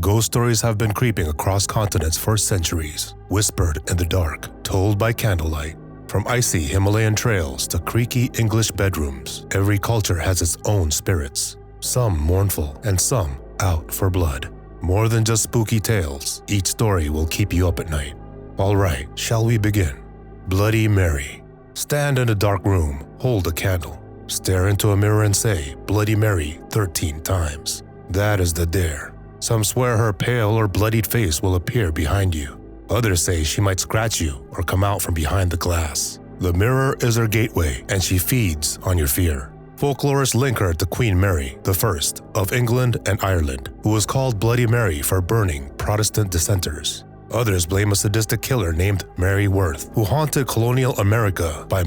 Ghost stories have been creeping across continents for centuries, whispered in the dark, told by candlelight. From icy Himalayan trails to creaky English bedrooms, every culture has its own spirits, some mournful and some out for blood. More than just spooky tales, each story will keep you up at night. All right, shall we begin? Bloody Mary. Stand in a dark room, hold a candle, stare into a mirror and say Bloody Mary 13 times. That is the dare. Some swear her pale or bloodied face will appear behind you. Others say she might scratch you or come out from behind the glass. The mirror is her gateway and she feeds on your fear. Folklorists link her to Queen Mary I of England and Ireland, who was called Bloody Mary for burning Protestant dissenters. Others blame a sadistic killer named Mary Worth, who haunted colonial America by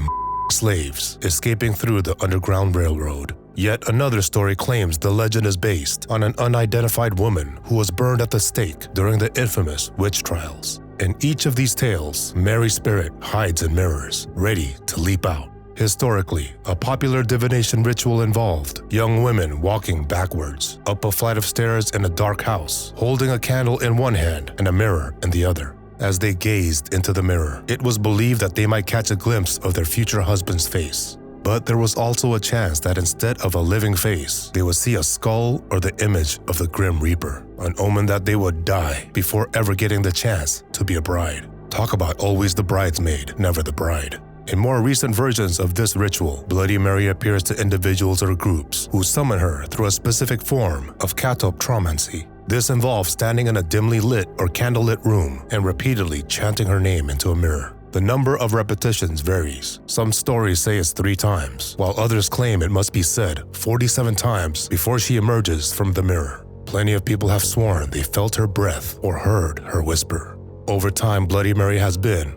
slaves escaping through the Underground Railroad. Yet another story claims the legend is based on an unidentified woman who was burned at the stake during the infamous witch trials. In each of these tales, Mary's spirit hides in mirrors, ready to leap out. Historically, a popular divination ritual involved young women walking backwards up a flight of stairs in a dark house, holding a candle in one hand and a mirror in the other. As they gazed into the mirror, it was believed that they might catch a glimpse of their future husband's face. But there was also a chance that instead of a living face, they would see a skull or the image of the Grim Reaper, an omen that they would die before ever getting the chance to be a bride. Talk about always the bridesmaid, never the bride. In more recent versions of this ritual, Bloody Mary appears to individuals or groups who summon her through a specific form of catoptromancy. This involves standing in a dimly lit or candlelit room and repeatedly chanting her name into a mirror. The number of repetitions varies. Some stories say it's 3 times, while others claim it must be said 47 times before she emerges from the mirror. Plenty of people have sworn they felt her breath or heard her whisper. Over time, Bloody Mary has been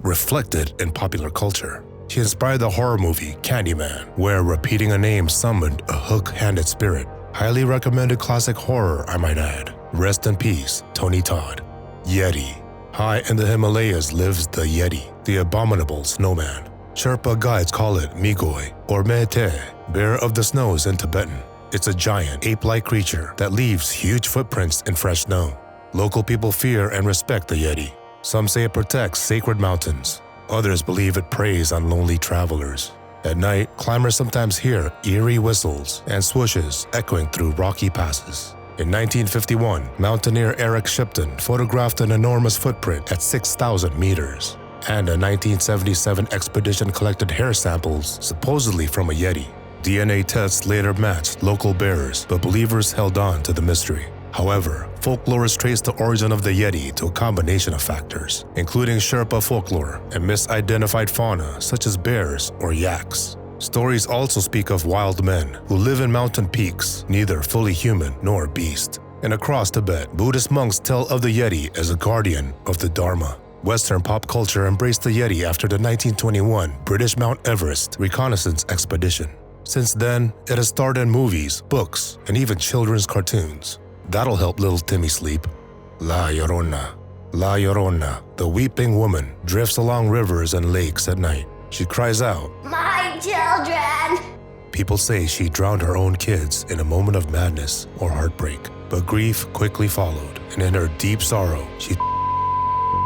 reflected in popular culture. She inspired the horror movie Candyman, where repeating a name summoned a hook-handed spirit. Highly recommended classic horror, I might add. Rest in peace, Tony Todd. Yeti. High in the Himalayas lives the Yeti, the abominable snowman. Sherpa guides call it Migoi or Mete, bear of the snows in Tibetan. It's a giant, ape-like creature that leaves huge footprints in fresh snow. Local people fear and respect the Yeti. Some say it protects sacred mountains. Others believe it preys on lonely travelers. At night, climbers sometimes hear eerie whistles and swooshes echoing through rocky passes. In 1951, mountaineer Eric Shipton photographed an enormous footprint at 6,000 meters. And a 1977 expedition collected hair samples, supposedly from a Yeti. DNA tests later matched local bearers, but believers held on to the mystery. However, folklorists traced the origin of the Yeti to a combination of factors, including Sherpa folklore and misidentified fauna such as bears or yaks. Stories also speak of wild men who live in mountain peaks, neither fully human nor beast. And across Tibet, Buddhist monks tell of the Yeti as a guardian of the Dharma. Western pop culture embraced the Yeti after the 1921 British Mount Everest reconnaissance expedition. Since then, it has starred in movies, books, and even children's cartoons. That'll help little Timmy sleep. La Llorona. La Llorona, the weeping woman, drifts along rivers and lakes at night. She cries out, "My children!" People say she drowned her own kids in a moment of madness or heartbreak, but grief quickly followed, and in her deep sorrow, she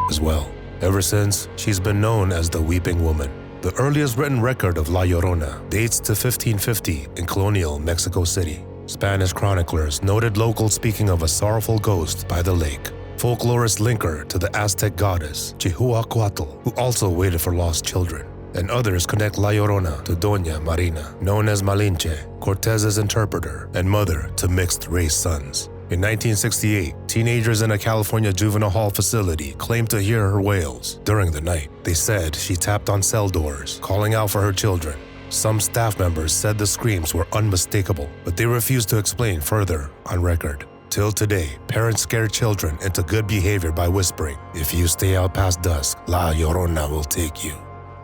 as well. Ever since, she's been known as the Weeping Woman. The earliest written record of La Llorona dates to 1550 in colonial Mexico City. Spanish chroniclers noted locals speaking of a sorrowful ghost by the lake. Folklorists link her to the Aztec goddess Chihuahuacoatl, who also waited for lost children. And others connect La Llorona to Doña Marina, known as Malinche, Cortez's interpreter and mother to mixed-race sons. In 1968, teenagers in a California juvenile hall facility claimed to hear her wails during the night. They said she tapped on cell doors, calling out for her children. Some staff members said the screams were unmistakable, but they refused to explain further on record. Till today, parents scare children into good behavior by whispering, "If you stay out past dusk, La Llorona will take you."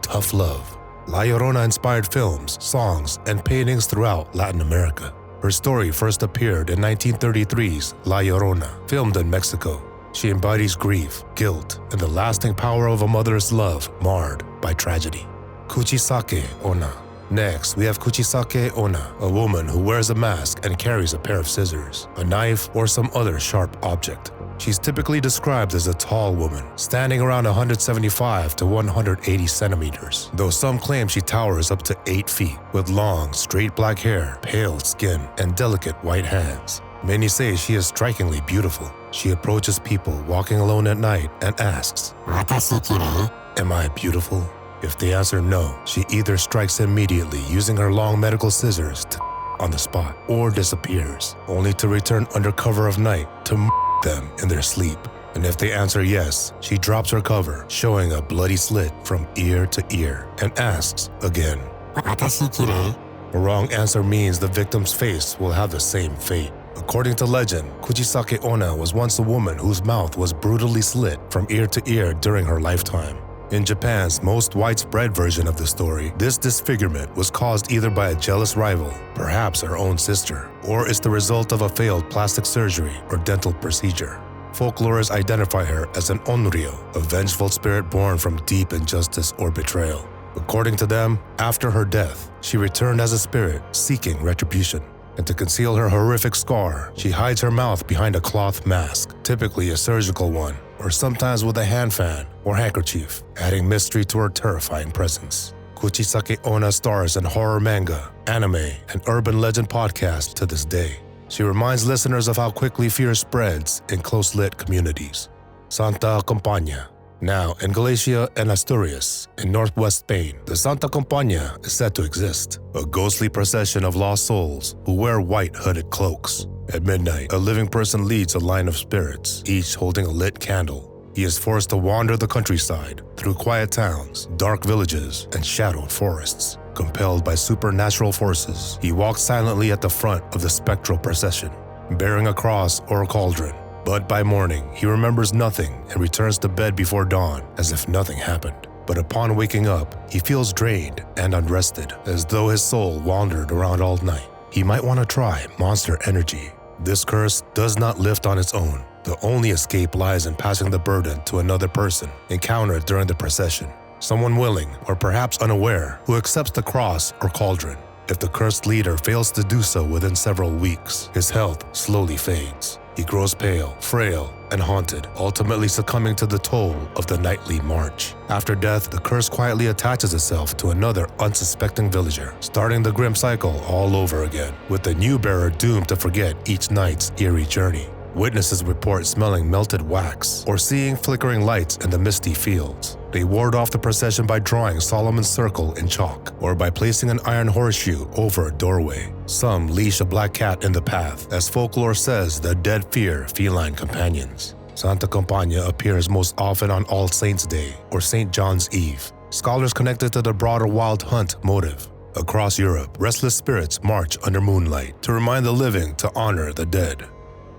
Tough love. La Llorona inspired films, songs, and paintings throughout Latin America. Her story first appeared in 1933's La Llorona, filmed in Mexico. She embodies grief, guilt, and the lasting power of a mother's love marred by tragedy. Kuchisake-Onna. Next, we have Kuchisake-Onna, a woman who wears a mask and carries a pair of scissors, a knife, or some other sharp object. She's typically described as a tall woman, standing around 175 to 180 centimeters, though some claim she towers up to 8 feet, with long, straight black hair, pale skin, and delicate white hands. Many say she is strikingly beautiful. She approaches people walking alone at night and asks, "Am I beautiful?" If they answer no, she either strikes immediately using her long medical scissors to on the spot, or disappears, only to return under cover of night to them in their sleep. And if they answer yes, she drops her cover, showing a bloody slit from ear to ear, and asks again. A wrong answer means the victim's face will have the same fate. According to legend, Kuchisake-Onna was once a woman whose mouth was brutally slit from ear to ear during her lifetime. In Japan's most widespread version of the story, this disfigurement was caused either by a jealous rival, perhaps her own sister, or is the result of a failed plastic surgery or dental procedure. Folklorists identify her as an onryo, a vengeful spirit born from deep injustice or betrayal. According to them, after her death, she returned as a spirit seeking retribution. And to conceal her horrific scar, she hides her mouth behind a cloth mask, typically a surgical one, or sometimes with a hand fan or handkerchief, adding mystery to her terrifying presence. Kuchisake-Onna stars in horror manga, anime, and urban legend podcasts to this day. She reminds listeners of how quickly fear spreads in close-lit communities. Santa Compaña. Now in Galicia and Asturias, in northwest Spain, the Santa Compaña is said to exist, a ghostly procession of lost souls who wear white hooded cloaks. At midnight, a living person leads a line of spirits, each holding a lit candle. He is forced to wander the countryside, through quiet towns, dark villages, and shadowed forests. Compelled by supernatural forces, he walks silently at the front of the spectral procession, bearing a cross or a cauldron. But by morning, he remembers nothing and returns to bed before dawn as if nothing happened. But upon waking up, he feels drained and unrested, as though his soul wandered around all night. He might want to try monster energy. This curse does not lift on its own. The only escape lies in passing the burden to another person encountered during the procession. Someone willing, or perhaps unaware, who accepts the cross or cauldron. If the cursed leader fails to do so within several weeks, his health slowly fades. He grows pale, frail, and haunted, ultimately succumbing to the toll of the nightly march. After death, the curse quietly attaches itself to another unsuspecting villager, starting the grim cycle all over again, with the new bearer doomed to forget each night's eerie journey. Witnesses report smelling melted wax or seeing flickering lights in the misty fields. They ward off the procession by drawing Solomon's circle in chalk or by placing an iron horseshoe over a doorway. Some leash a black cat in the path, as folklore says the dead fear feline companions. Santa Compaña appears most often on All Saints' Day or St. John's Eve. Scholars connect it to the broader wild hunt motive. Across Europe, restless spirits march under moonlight to remind the living to honor the dead.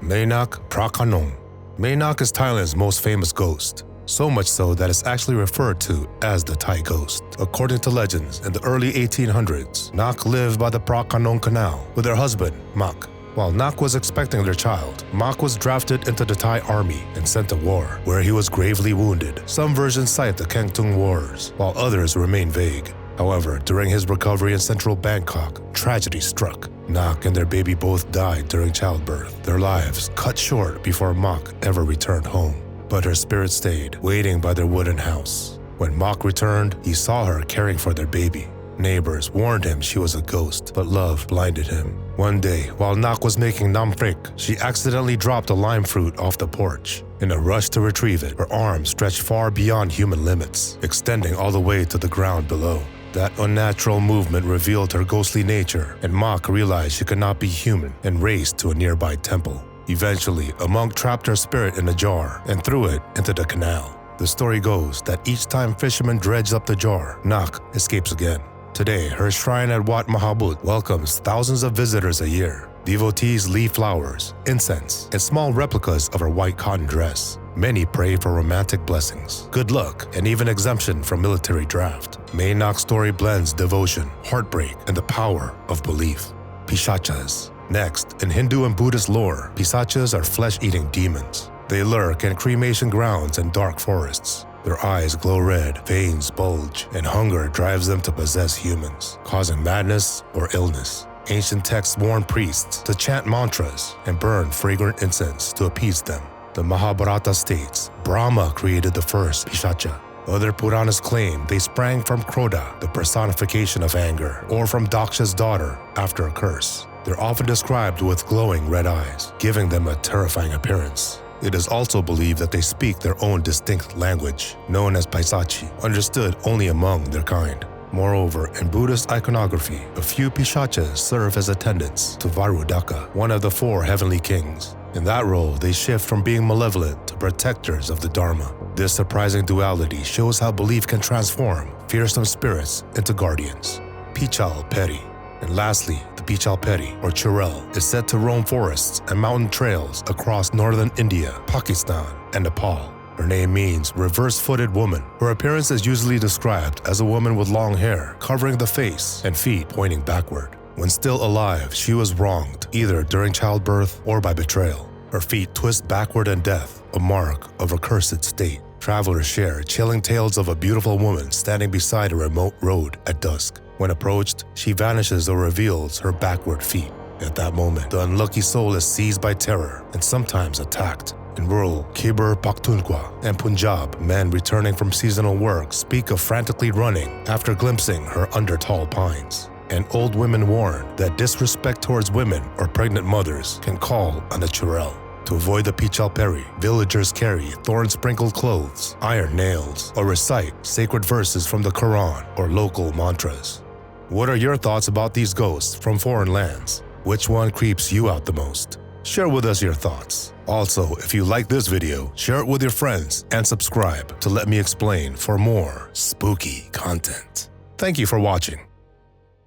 Mae Nak Phra Khanong. Mae Nak is Thailand's most famous ghost, so much so that it's actually referred to as the Thai ghost. According to legends, in the early 1800s, Nak lived by the Phra Khanong Canal with her husband, Mak. While Nak was expecting their child, Mak was drafted into the Thai army and sent to war, where he was gravely wounded. Some versions cite the Kangtung Wars, while others remain vague. However, during his recovery in central Bangkok, tragedy struck. Nak and their baby both died during childbirth, their lives cut short before Mak ever returned home. But her spirit stayed, waiting by their wooden house. When Mak returned, he saw her caring for their baby. Neighbors warned him she was a ghost, but love blinded him. One day, while Nak was making nam phrik, she accidentally dropped a lime fruit off the porch. In a rush to retrieve it, her arms stretched far beyond human limits, extending all the way to the ground below. That unnatural movement revealed her ghostly nature, and Mak realized she could not be human and raced to a nearby temple. Eventually, a monk trapped her spirit in a jar and threw it into the canal. The story goes that each time fishermen dredge up the jar, Nak escapes again. Today, her shrine at Wat Mahabut welcomes thousands of visitors a year. Devotees leave flowers, incense, and small replicas of her white cotton dress. Many pray for romantic blessings, good luck, and even exemption from military draft. Mae Nak's story blends devotion, heartbreak, and the power of belief. Pishachas. Next, in Hindu and Buddhist lore, Pishachas are flesh-eating demons. They lurk in cremation grounds and dark forests. Their eyes glow red, veins bulge, and hunger drives them to possess humans, causing madness or illness. Ancient texts warn priests to chant mantras and burn fragrant incense to appease them. The Mahabharata states Brahma created the first Pishacha. Other Puranas claim they sprang from Krodha, the personification of anger, or from Daksha's daughter after a curse. They're often described with glowing red eyes, giving them a terrifying appearance. It is also believed that they speak their own distinct language, known as Paisachi, understood only among their kind. Moreover, in Buddhist iconography, a few Pishachas serve as attendants to Varudaka, one of the 4 heavenly kings. In that role, they shift from being malevolent to protectors of the Dharma. This surprising duality shows how belief can transform fearsome spirits into guardians. Pichal Peri. And lastly, the Pichal Peri, or Churel, is said to roam forests and mountain trails across northern India, Pakistan, and Nepal. Her name means reverse-footed woman. Her appearance is usually described as a woman with long hair covering the face and feet pointing backward. When still alive, she was wronged, either during childbirth or by betrayal. Her feet twist backward in death, a mark of a cursed state. Travelers share chilling tales of a beautiful woman standing beside a remote road at dusk. When approached, she vanishes or reveals her backward feet. At that moment, the unlucky soul is seized by terror and sometimes attacked. In rural Khyber Pakhtunkhwa and Punjab, men returning from seasonal work speak of frantically running after glimpsing her under tall pines. And old women warn that disrespect towards women or pregnant mothers can call on the Churel. To avoid the Pichal Peri, villagers carry thorn-sprinkled clothes, iron nails, or recite sacred verses from the Quran or local mantras. What are your thoughts about these ghosts from foreign lands? Which one creeps you out the most? Share with us your thoughts. Also, if you like this video, share it with your friends and subscribe to Let Me Explain for more spooky content. Thank you for watching.